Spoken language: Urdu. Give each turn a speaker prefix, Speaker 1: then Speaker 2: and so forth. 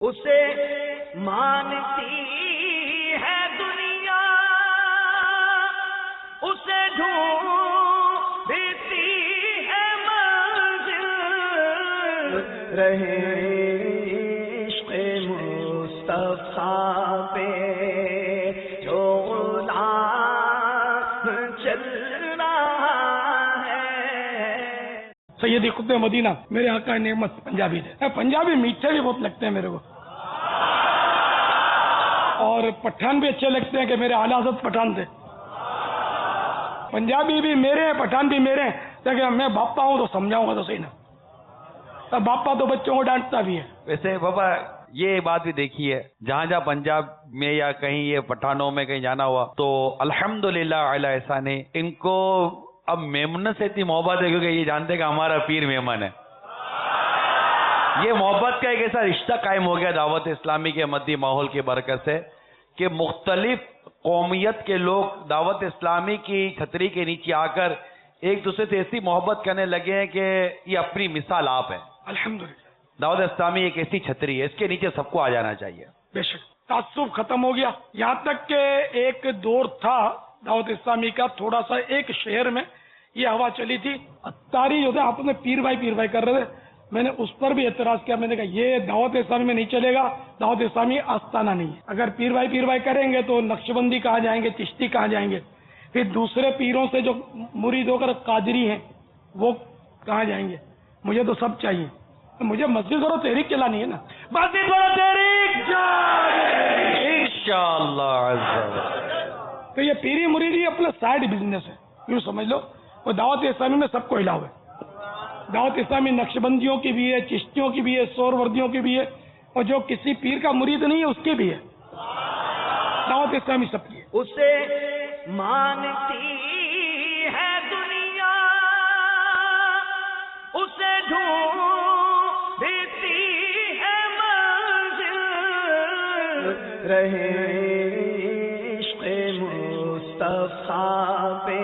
Speaker 1: اسے مانتی ہے دنیا، اسے ڈھونڈتی ہے منزل، رہے عشق مصطفیٰ پہ جو غلام چل رہا ہے۔
Speaker 2: سیدی قطب مدینہ میرے آقا نعمت پنجابی تھے، پنجابی میٹھے بھی بہت لگتے ہیں میرے کو، اور پٹھان بھی اچھے لگتے ہیں کہ میرے اعلیٰ حضرت پٹھان تھے۔ پنجابی بھی میرے ہیں، پٹھان بھی میرے ہیں، لیکن میں باپا ہوں تو سمجھاؤں گا تو صحیح نا، باپا تو بچوں کو ڈانٹتا بھی ہے۔
Speaker 3: ویسے بابا یہ بات بھی دیکھی ہے، جہاں جہاں پنجاب میں یا کہیں یہ پٹھانوں میں کہیں جانا ہوا تو الحمدللہ علی احسان ان کو اب میمنت سے اتنی محبت ہے کیونکہ یہ جانتے کہ ہمارا پیر میمن ہے۔ یہ محبت کا ایک ایسا رشتہ قائم ہو گیا دعوت اسلامی کے مدی ماحول کی برکت سے کہ مختلف قومیت کے لوگ دعوت اسلامی کی چھتری کے نیچے آ کر ایک دوسرے سے ایسی محبت کرنے لگے ہیں کہ یہ اپنی مثال آپ ہے۔
Speaker 2: الحمدللہ
Speaker 3: دعوت اسلامی ایک ایسی چھتری ہے، اس کے نیچے سب کو آ جانا چاہیے۔
Speaker 2: بے شک تعصب ختم ہو گیا، یہاں تک کہ ایک دور تھا دعوت اسلامی کا، تھوڑا سا ایک شہر میں یہ ہوا چلی تھی، اتاری جو تھے آپ نے پیر بھائی کر رہے تھے، میں نے اس پر بھی اعتراض کیا، میں نے کہا یہ دعوت اسلامی میں نہیں چلے گا، دعوت اسلامی آستانہ نہیں ہے، اگر پیر بھائی کریں گے تو نقشبندی کہاں جائیں گے، چشتی کہاں جائیں گے، پھر دوسرے پیروں سے جو مرید ہو کر قادری ہیں وہ کہاں جائیں گے، مجھے تو سب چاہیے، مجھے مسجد اور تحریک چلانی ہے نا، مسجد اور تحریک
Speaker 3: انشاءاللہ عز و جل۔
Speaker 2: تو یہ پیری مریدی اپنا سائیڈ بزنس ہے، یوں سمجھ لو، وہ دعوت اسلامی میں سب کو علاوہ ہے، دعوت اسلامی نقشبندیوں کی بھی ہے، چشتیوں کی بھی ہے، سور وردیوں کی بھی ہے، اور جو کسی پیر کا مرید نہیں ہے اس کی بھی ہے، دعوت اسلامی سب کی ہے۔
Speaker 1: اسے مانتی ہے دنیا، اسے ڈھونڈتی ہے منزل، رہے عشق مصطفیٰ پہ